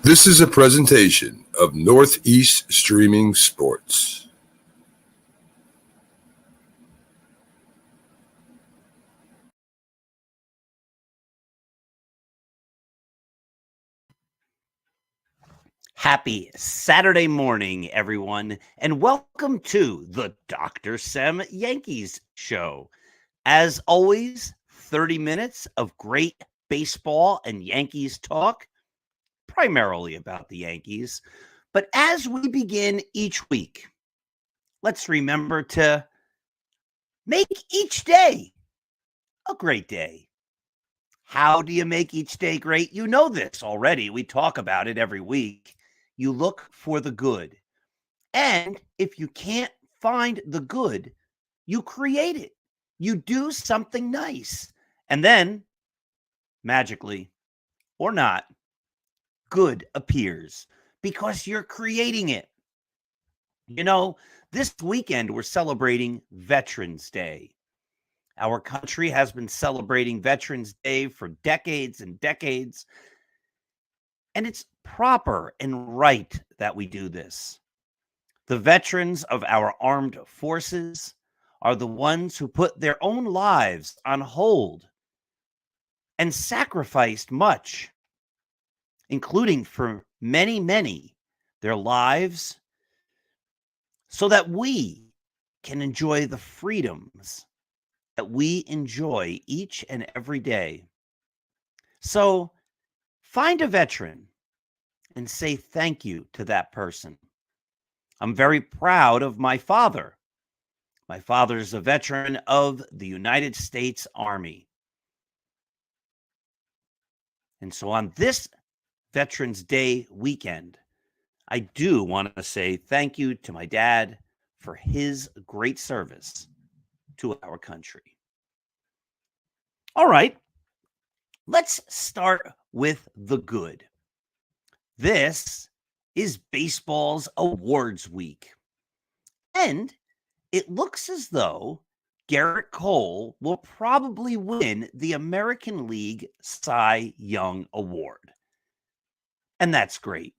This is a presentation of Northeast Streaming Sports. Happy Saturday morning, everyone, and welcome to the Dr. Sem Yankees Show. As always, 30 minutes of great baseball and Yankees talk, primarily about the Yankees. But as we begin each week, let's remember to make each day a great day. How do you make each day great? You know this already. We talk about it every week. You look for the good. And if you can't find the good, you create it. You do something nice. And then, magically or not, good appears because you're creating it. You know, this weekend we're celebrating Veterans Day. Our country has been celebrating Veterans Day for decades and decades. And it's proper and right that we do this. The veterans of our armed forces are the ones who put their own lives on hold and sacrificed much, including for many, many, their lives, so that we can enjoy the freedoms that we enjoy each and every day. So find a veteran and say thank you to that person. I'm very proud of my father. My father's a veteran of the United States Army. And so on this Veterans Day weekend, I do want to say thank you to my dad for his great service to our country. All right, let's start with the good. This is baseball's awards week. And it looks as though Gerrit Cole will probably win the American League Cy Young Award. And that's great.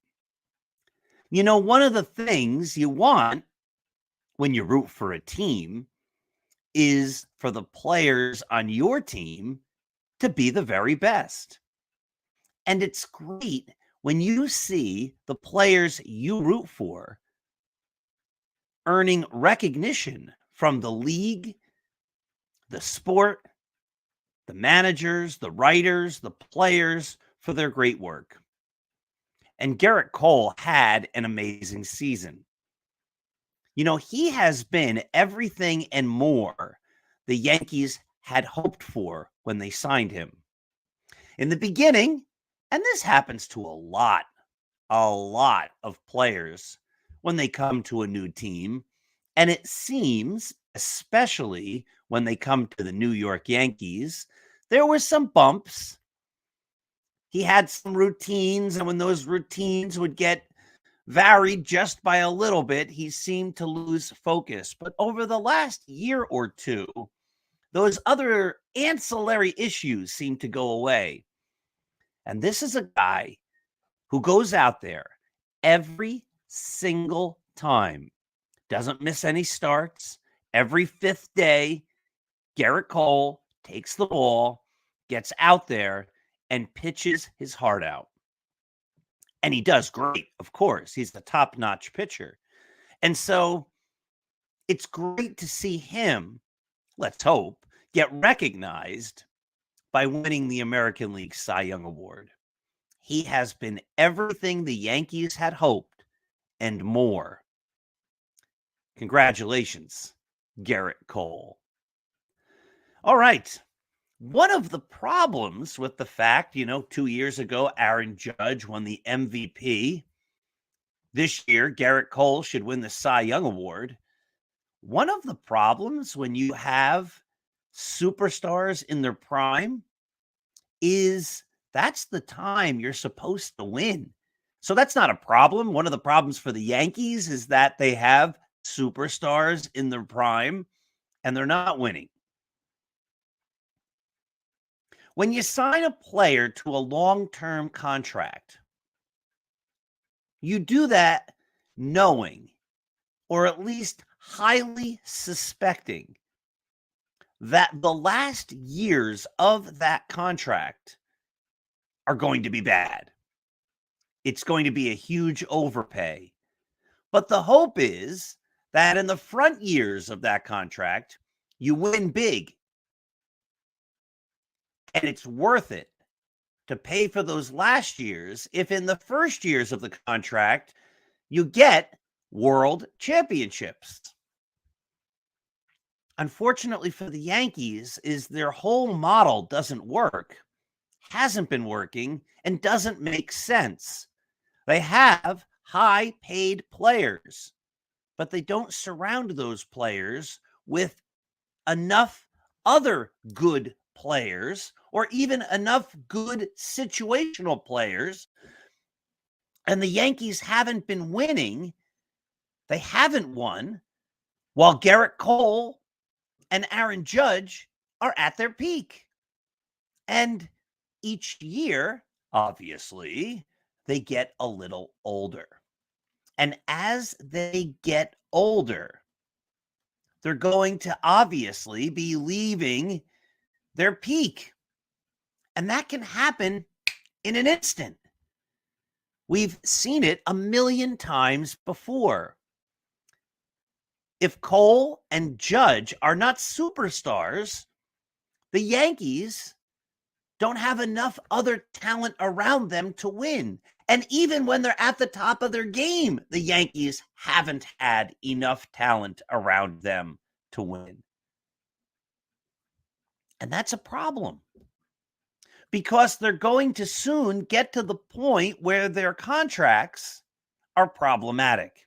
You know, one of the things you want when you root for a team is for the players on your team to be the very best. And it's great when you see the players you root for earning recognition from the league, the sport, the managers, the writers, the players for their great work. And Gerrit Cole had an amazing season. You know, he has been everything and more the Yankees had hoped for when they signed him. In the beginning, and this happens to a lot of players when they come to a new team, and it seems, especially when they come to the New York Yankees, there were some bumps. He had some routines, and when those routines would get varied just by a little bit, he seemed to lose focus. But over the last year or two, those other ancillary issues seem to go away. And this is a guy who goes out there every single time, doesn't miss any starts. Every fifth day, Gerrit Cole takes the ball, gets out there, and pitches his heart out. And he does great, of course. He's the top-notch pitcher. And so it's great to see him, let's hope, get recognized by winning the American League Cy Young Award. He has been everything the Yankees had hoped and more. Congratulations, Gerrit Cole. All right. One of the problems with the fact, 2 years ago, Aaron Judge won the MVP. This year, Gerrit Cole should win the Cy Young Award. One of the problems when you have superstars in their prime is that's the time you're supposed to win. So that's not a problem. One of the problems for the Yankees is that they have superstars in their prime and they're not winning. When you sign a player to a long-term contract, You do that knowing, or at least highly suspecting, that the last years of that contract are going to be bad. It's going to be a huge overpay. But the hope is that in the front years of that contract, you win big. And it's worth it to pay for those last years if in the first years of the contract, you get world championships. Unfortunately for the Yankees, is their whole model doesn't work, hasn't been working, and doesn't make sense. They have high-paid players, but they don't surround those players with enough other good players or even enough good situational players. And the Yankees haven't been winning. They haven't won while Gerrit Cole and Aaron Judge are at their peak. And each year, obviously, they get a little older. And as they get older, they're going to obviously be leaving their peak. And that can happen in an instant. We've seen it a million times before. If Cole and Judge are not superstars, the Yankees don't have enough other talent around them to win. And even when they're at the top of their game, the Yankees haven't had enough talent around them to win. And that's a problem, because they're going to soon get to the point where their contracts are problematic.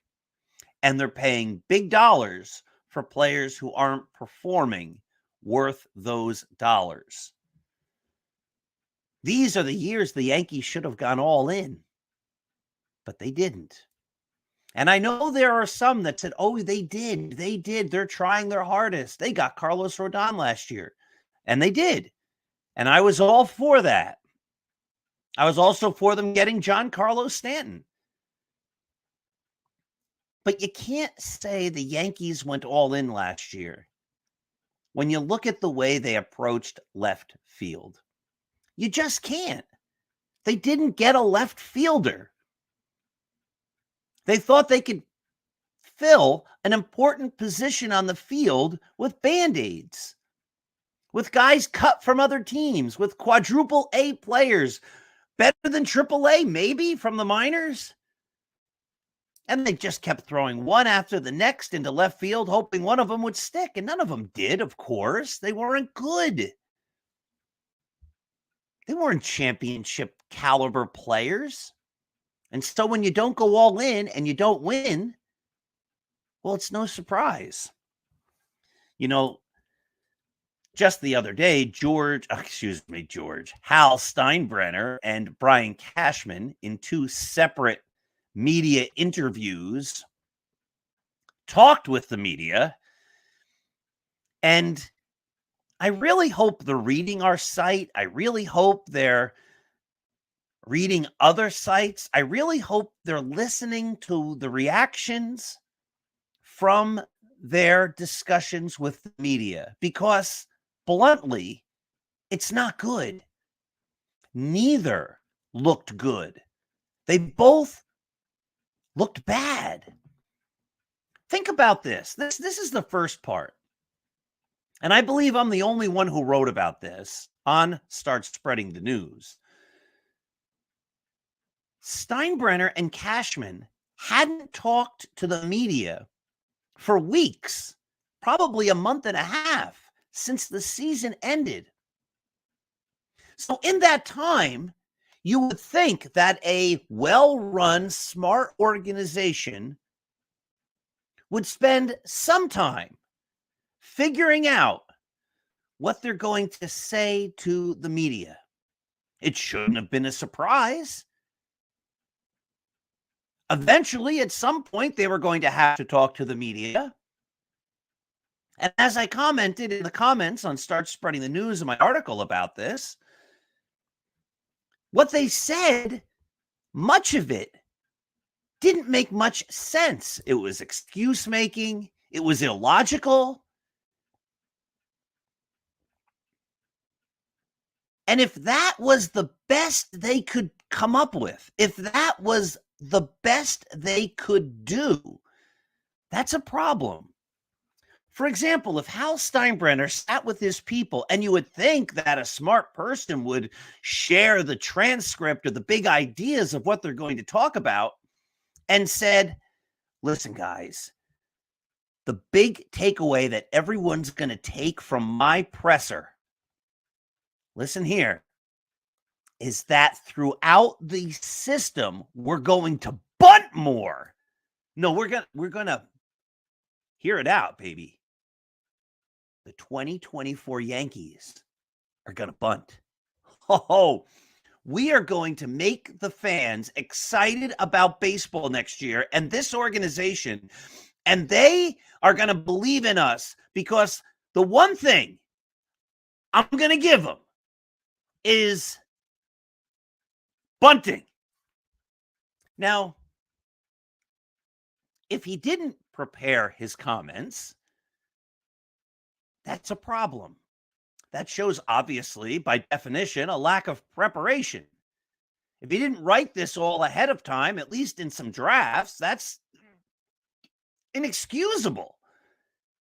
And they're paying big dollars for players who aren't performing worth those dollars. These are the years the Yankees should have gone all in, but they didn't. And I know there are some that said, oh, they did. They're trying their hardest. They got Carlos Rodon last year, and they did. And I was all for that. I was also for them getting Giancarlo Stanton. But you can't say the Yankees went all in last year when you look at the way they approached left field. You just can't. They didn't get a left fielder. They thought they could fill an important position on the field with Band-Aids, with guys cut from other teams, with quadruple A players, better than triple A maybe from the minors. And they just kept throwing one after the next into left field, hoping one of them would stick. And none of them did, of course. They weren't good. They weren't championship caliber players. And so when you don't go all in and you don't win, well, it's no surprise. You know, just the other day, Hal Steinbrenner and Brian Cashman, in two separate media interviews, talked with the media. And I really hope they're reading our site. I really hope they're reading other sites. I really hope they're listening to the reactions from their discussions with the media, because bluntly, it's not good. Neither looked good. They both looked bad. Think about this. This is the first part. And I believe I'm the only one who wrote about this on Start Spreading the News. Steinbrenner and Cashman hadn't talked to the media for weeks, probably a month and a half, since the season ended. So in that time, you would think that a well-run, smart organization would spend some time figuring out what they're going to say to the media. It shouldn't have been a surprise. Eventually, at some point, they were going to have to talk to the media. And as I commented in the comments on Start Spreading the News in my article about this, what they said, much of it didn't make much sense. It was excuse making. It was illogical. And if that was the best they could come up with, if that was the best they could do, that's a problem. For example, if Hal Steinbrenner sat with his people, and you would think that a smart person would share the transcript or the big ideas of what they're going to talk about and said, listen, guys, the big takeaway that everyone's going to take from my presser, listen here, is that throughout the system, we're going to bunt more. No, we're going to hear it out, baby. The 2024 Yankees are going to bunt. Oh, we are going to make the fans excited about baseball next year and this organization, and they are going to believe in us because the one thing I'm going to give them is bunting. Now, if he didn't prepare his comments, that's a problem. That shows, obviously, by definition, a lack of preparation. If he didn't write this all ahead of time, at least in some drafts, that's inexcusable.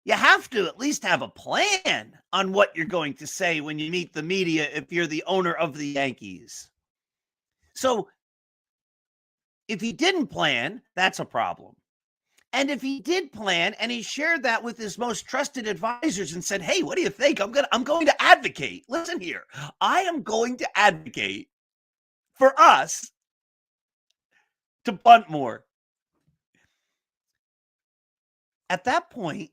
You have to at least have a plan on what you're going to say when you meet the media if you're the owner of the Yankees. So if he didn't plan, that's a problem. And if he did plan and he shared that with his most trusted advisors and said, hey, what do you think? I'm going to advocate. Listen here. I am going to advocate for us to bunt more. At that point,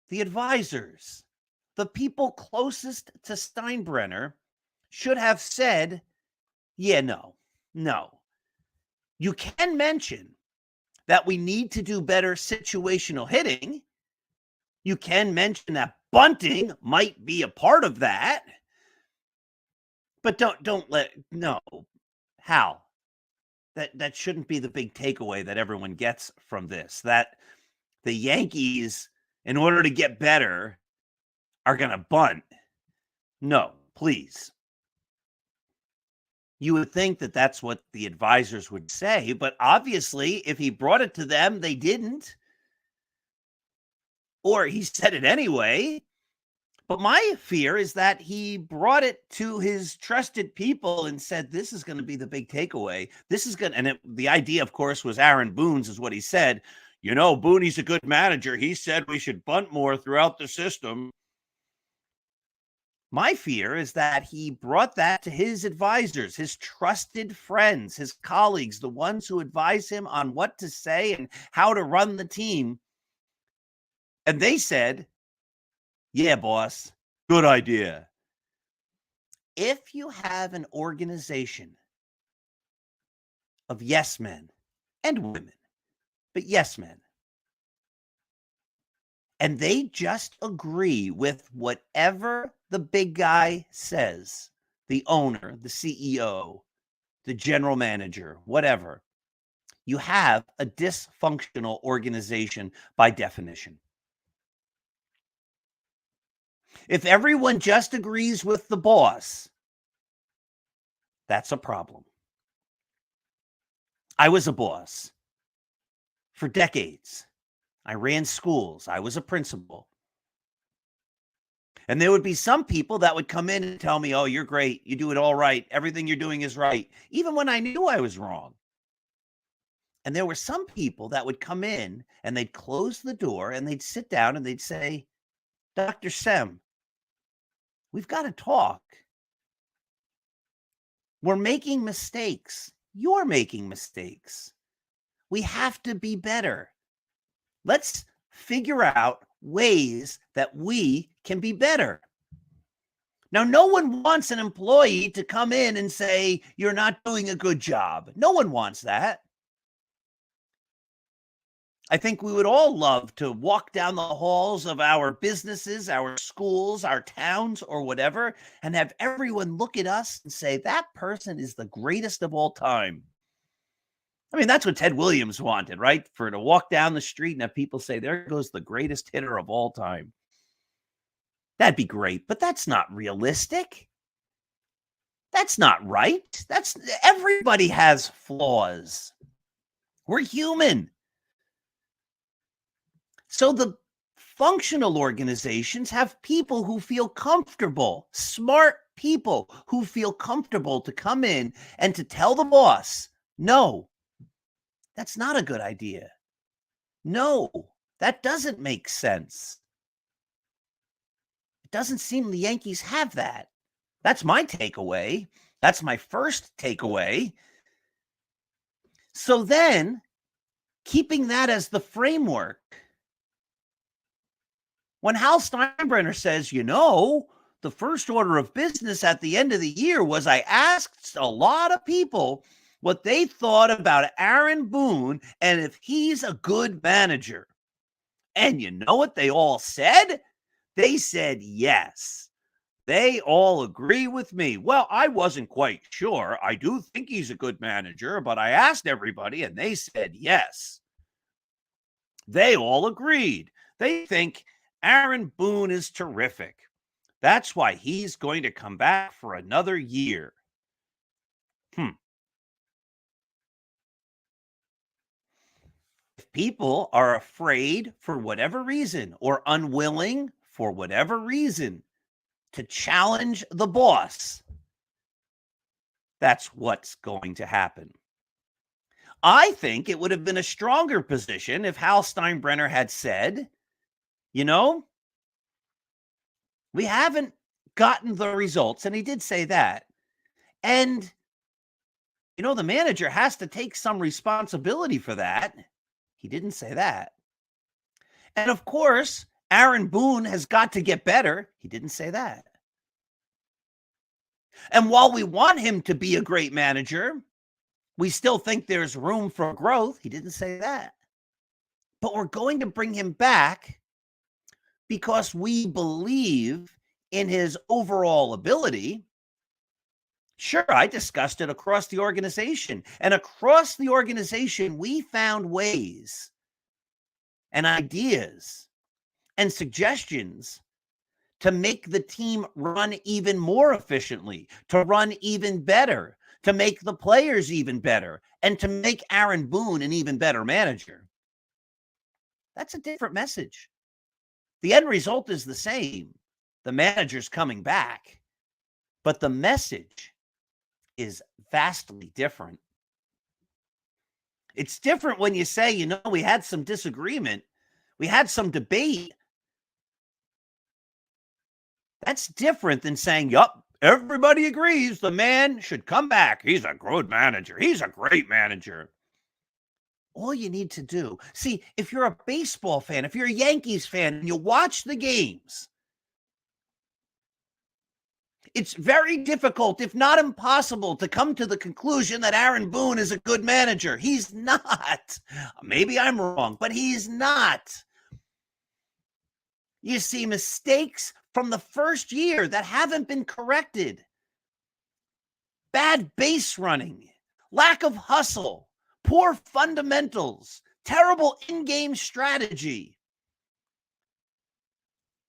the advisors, the people closest to Steinbrenner, should have said, yeah, no. You can mention that we need to do better situational hitting. You can mention that bunting might be a part of that. But Hal, that shouldn't be the big takeaway that everyone gets from this, that the Yankees, in order to get better, are going to bunt. No, please. You would think that that's what the advisors would say, but obviously, if he brought it to them, they didn't. Or he said it anyway. But my fear is that he brought it to his trusted people and said, this is going to be the big takeaway. This is going to, and the idea, of course, was Aaron Boone's is what he said. You know, Boone's a good manager. He said we should bunt more throughout the system. My fear is that he brought that to his advisors, his trusted friends, his colleagues, the ones who advise him on what to say and how to run the team. And they said, yeah, boss, good idea. If you have an organization of yes men and women, but yes men, and they just agree with whatever the big guy says, the owner, the CEO, the general manager, whatever, you have a dysfunctional organization by definition. If everyone just agrees with the boss, that's a problem. I was a boss for decades. I ran schools. I was a principal. And there would be some people that would come in and tell me, oh, you're great. You do it all right. Everything you're doing is right. Even when I knew I was wrong. And there were some people that would come in and they'd close the door and they'd sit down and they'd say, Dr. Sem, we've got to talk. We're making mistakes. You're making mistakes. We have to be better. Let's figure out ways that we can be better. Now, no one wants an employee to come in and say, you're not doing a good job. No one wants that. I think we would all love to walk down the halls of our businesses, our schools, our towns, or whatever, and have everyone look at us and say, that person is the greatest of all time. I mean, that's what Ted Williams wanted, right? For to walk down the street and have people say, there goes the greatest hitter of all time. That'd be great, but that's not realistic. That's not right. Everybody has flaws. We're human. So the functional organizations have people who feel comfortable, smart people who feel comfortable to come in and to tell the boss, no, that's not a good idea. No, that doesn't make sense. It doesn't seem the Yankees have that. That's my takeaway. That's my first takeaway. So then, keeping that as the framework, when Hal Steinbrenner says, the first order of business at the end of the year was I asked a lot of people what they thought about Aaron Boone and if he's a good manager. And you know what they all said? They said yes. They all agree with me. Well, I wasn't quite sure. I do think he's a good manager, but I asked everybody and they said yes. They all agreed. They think Aaron Boone is terrific. That's why he's going to come back for another year. If people are afraid for whatever reason or unwilling for whatever reason to challenge the boss, that's what's going to happen. I think it would have been a stronger position if Hal Steinbrenner had said, we haven't gotten the results, and he did say that. And, the manager has to take some responsibility for that. He didn't say that. And of course, Aaron Boone has got to get better. He didn't say that. And while we want him to be a great manager, we still think there's room for growth. He didn't say that. But we're going to bring him back because we believe in his overall ability. Sure, I discussed it across the organization. And across the organization, we found ways and ideas and suggestions to make the team run even more efficiently, to run even better, to make the players even better, and to make Aaron Boone an even better manager. That's a different message. The end result is the same. The manager's coming back, but the message is vastly different. It's different when you say, we had some disagreement. We had some debate. That's different than saying, yup, everybody agrees the man should come back. He's a good manager. He's a great manager. All you need to do, see, if you're a baseball fan, if you're a Yankees fan, and you watch the games, it's very difficult, if not impossible, to come to the conclusion that Aaron Boone is a good manager. He's not. Maybe I'm wrong, but he's not. You see mistakes from the first year that haven't been corrected. Bad base running, lack of hustle, poor fundamentals, terrible in-game strategy.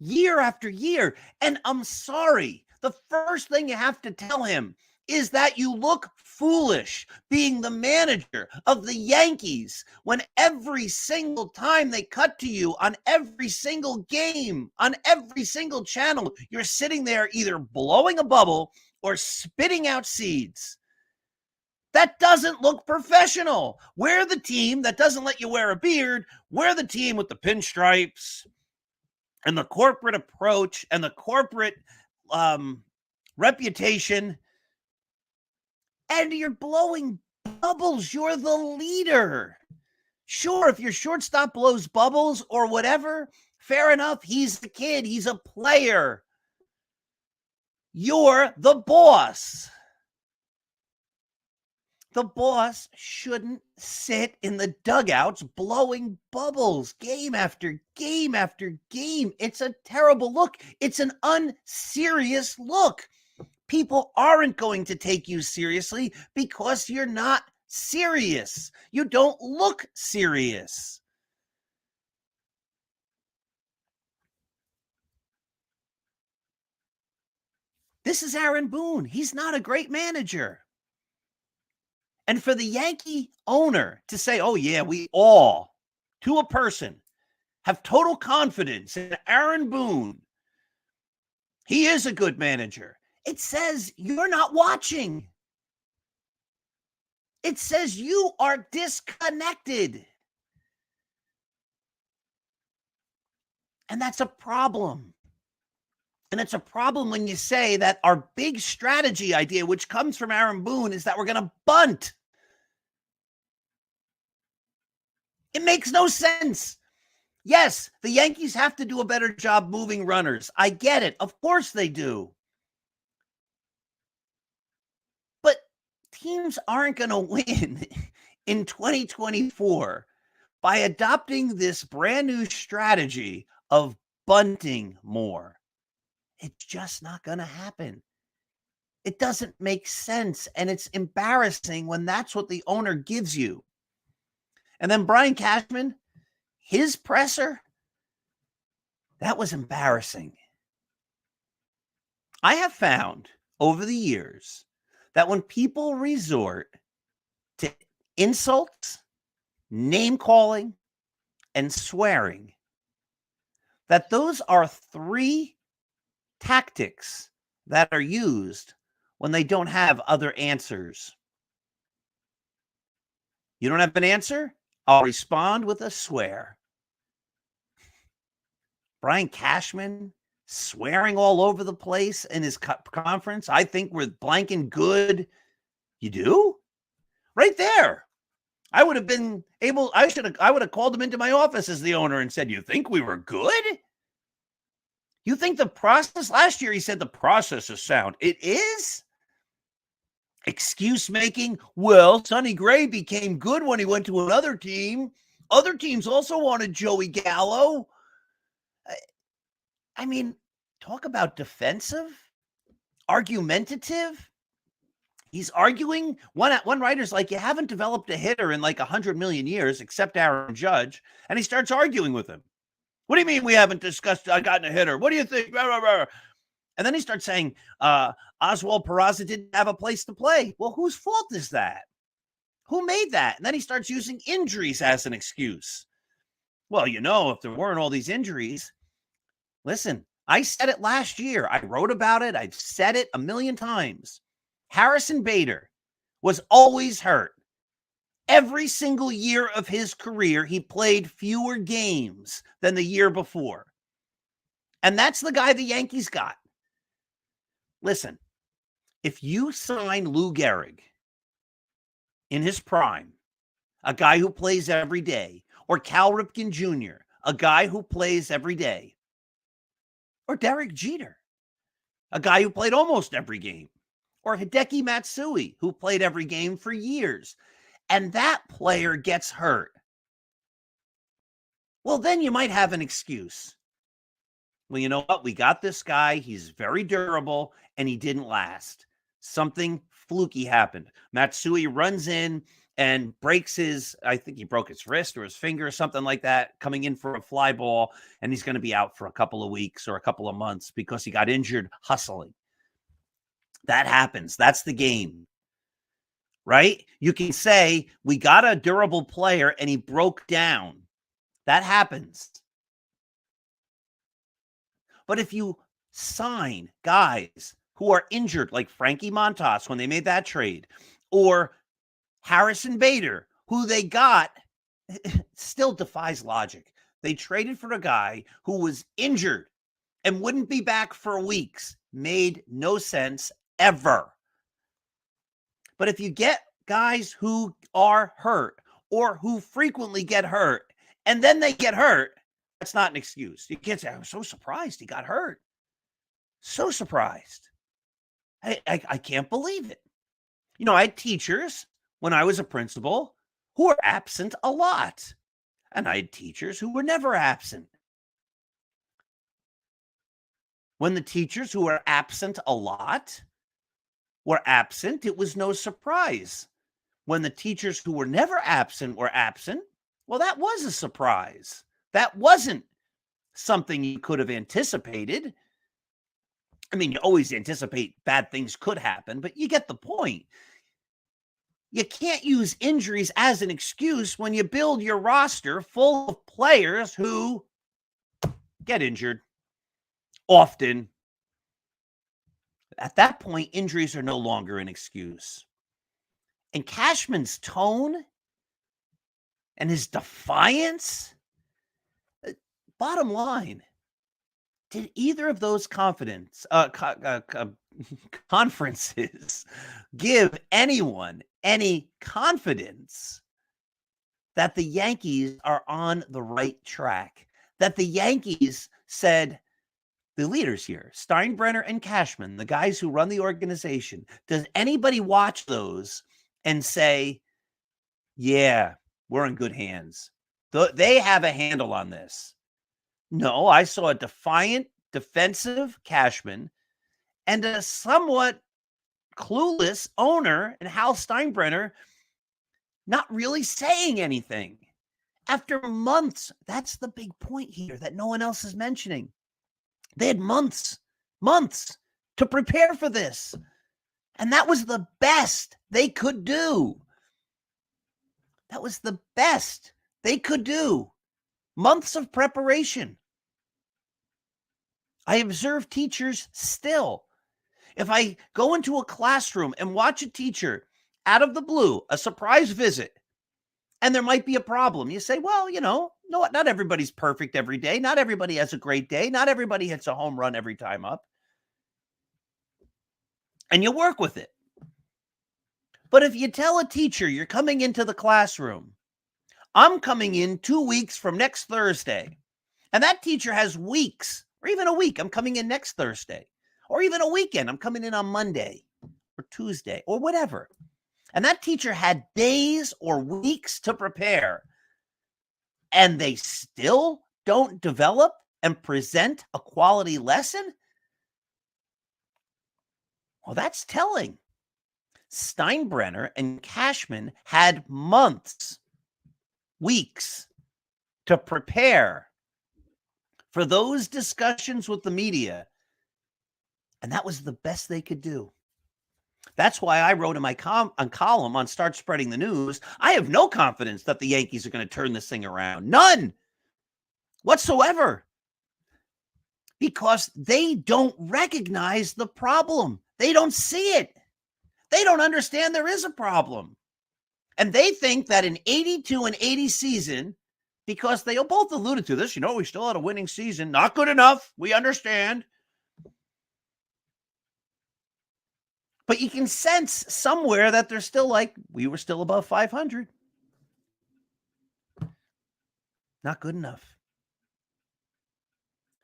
Year after year. And I'm sorry, the first thing you have to tell him is that you look foolish being the manager of the Yankees when every single time they cut to you on every single game, on every single channel, you're sitting there either blowing a bubble or spitting out seeds. That doesn't look professional. We're the team that doesn't let you wear a beard. We're the team with the pinstripes and the corporate approach and the corporate reputation. And you're blowing bubbles. You're the leader. Sure, if your shortstop blows bubbles or whatever, fair enough. He's the kid. He's a player. You're the boss. The boss shouldn't sit in the dugouts blowing bubbles game after game after game. It's a terrible look. It's an unserious look. People aren't going to take you seriously because you're not serious. You don't look serious. This is Aaron Boone. He's not a great manager. And for the Yankee owner to say, oh, yeah, we all, to a person, have total confidence in Aaron Boone. He is a good manager. It says you're not watching. It says you are disconnected. And that's a problem. And it's a problem when you say that our big strategy idea, which comes from Aaron Boone, is that we're going to bunt. It makes no sense. Yes, the Yankees have to do a better job moving runners. I get it. Of course they do. But teams aren't going to win in 2024 by adopting this brand new strategy of bunting more. It's just not going to happen. It doesn't make sense, and it's embarrassing when that's what the owner gives you. And then Brian Cashman, his presser, that was embarrassing. I have found over the years that when people resort to insults, name calling, and swearing, that those are three tactics that are used when they don't have other answers. You don't have an answer? I'll respond with a swear. Brian Cashman swearing all over the place in his conference. I think we're blanking good. You do? Right there. I would have been able, I would have called him into my office as the owner and said, you think we were good? You think the process, last year he said the process is sound. It is? Excuse making? Well, Sonny Gray became good when he went to another team. Other teams also wanted Joey Gallo. I mean, talk about defensive, argumentative. He's arguing. One writer's like, you haven't developed a hitter in like 100 million years, except Aaron Judge. And he starts arguing with him. What do you mean we haven't gotten a hitter? What do you think? And then he starts saying, Oswald Peraza didn't have a place to play. Well, whose fault is that? Who made that? And then he starts using injuries as an excuse. Well, if there weren't all these injuries, listen, I said it last year. I wrote about it. I've said it a million times. Harrison Bader was always hurt. Every single year of his career, he played fewer games than the year before. And that's the guy the Yankees got. Listen, if you sign Lou Gehrig in his prime, a guy who plays every day, or Cal Ripken Jr., a guy who plays every day, or Derek Jeter, a guy who played almost every game, or Hideki Matsui, who played every game for years, and that player gets hurt, well, then you might have an excuse. Well, you know what? We got this guy. He's very durable, and he didn't last. Something fluky happened. Matsui runs in and breaks I think he broke his wrist or his finger or something like that, coming in for a fly ball, and he's going to be out for a couple of weeks or a couple of months because he got injured hustling. That happens. That's the game, right? You can say, we got a durable player and he broke down. That happens. But if you sign guys who are injured, like Frankie Montas when they made that trade, or Harrison Bader, who they got, still defies logic. They traded for a guy who was injured and wouldn't be back for weeks. Made no sense ever. But if you get guys who are hurt or who frequently get hurt and then they get hurt, that's not an excuse. You can't say, I was so surprised he got hurt. So surprised. I can't believe it. I had teachers when I was a principal who were absent a lot. And I had teachers who were never absent. When the teachers who were absent a lot were absent, it was no surprise. when the teachers who were never absent were absent, well, that was a surprise. That wasn't something you could have anticipated. I mean, you always anticipate bad things could happen, but you get the point. You can't use injuries as an excuse when you build your roster full of players who get injured often. At that point, injuries are no longer an excuse. And Cashman's tone and his defiance, bottom line, did either of those conferences give anyone any confidence that the Yankees are on the right track? That the Yankees said, the leaders here, Steinbrenner and Cashman, the guys who run the organization, does anybody watch those and say, yeah, we're in good hands? They have a handle on this. No, I saw a defiant, defensive Cashman and a somewhat clueless owner and Hal Steinbrenner not really saying anything. After months, that's the big point here that no one else is mentioning. They had months to prepare for this. And that was the best they could do. That was the best they could do. Months of preparation. I observe teachers still. If I go into a classroom and watch a teacher out of the blue, a surprise visit, and there might be a problem, you say, well, no, not everybody's perfect every day. Not everybody has a great day. Not everybody hits a home run every time up. And you work with it. But if you tell a teacher you're coming into the classroom, I'm coming in 2 weeks from next Thursday, and that teacher has weeks, or even a week, I'm coming in next Thursday, or even a weekend, I'm coming in on Monday or Tuesday or whatever. And that teacher had days or weeks to prepare, and they still don't develop and present a quality lesson? Well, that's telling. Steinbrenner and Cashman had months, weeks to prepare for those discussions with the media, and that was the best they could do. That's why I wrote in my column on Start Spreading the News, I have no confidence that the Yankees are going to turn this thing around. None whatsoever. Because they don't recognize the problem. They don't see it. They don't understand there is a problem. And they think that an 82 and 80 season, because they both alluded to this, we still had a winning season. Not good enough. We understand. But you can sense somewhere that they're still like, we were still above 500. Not good enough.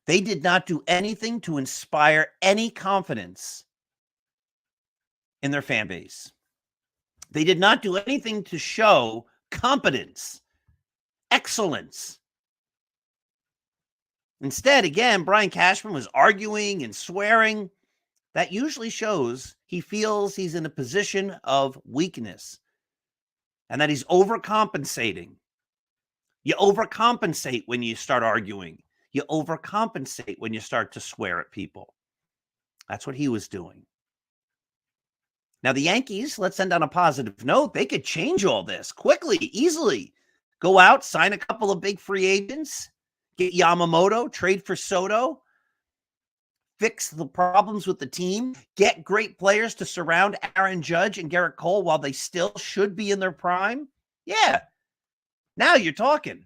They did not do anything to inspire any confidence in their fan base. They did not do anything to show competence, excellence. Instead, again, Brian Cashman was arguing and swearing. That usually shows he feels he's in a position of weakness and that he's overcompensating. You overcompensate when you start arguing. You overcompensate when you start to swear at people. That's what he was doing. Now, the Yankees, let's end on a positive note. They could change all this quickly, easily. Go out, sign a couple of big free agents, get Yamamoto, trade for Soto, fix the problems with the team, get great players to surround Aaron Judge and Gerrit Cole while they still should be in their prime. Yeah, now you're talking.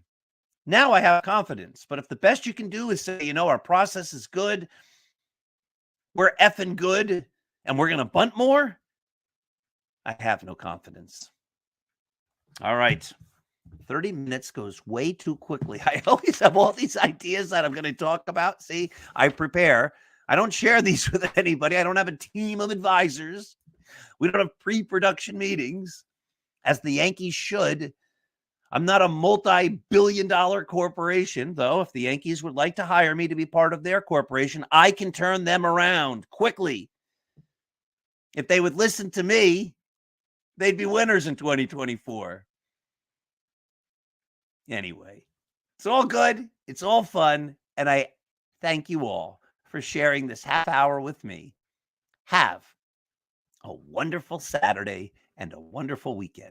Now I have confidence. But if the best you can do is say, our process is good, we're effing good, and we're going to bunt more, I have no confidence. All right. 30 minutes goes way too quickly. I always have all these ideas that I'm going to talk about. See, I prepare. I don't share these with anybody. I don't have a team of advisors. We don't have pre-production meetings, as the Yankees should. I'm not a multi-billion-dollar corporation, though. If the Yankees would like to hire me to be part of their corporation, I can turn them around quickly. If they would listen to me, they'd be winners in 2024. Anyway, it's all good. It's all fun. And I thank you all for sharing this half hour with me. Have a wonderful Saturday and a wonderful weekend.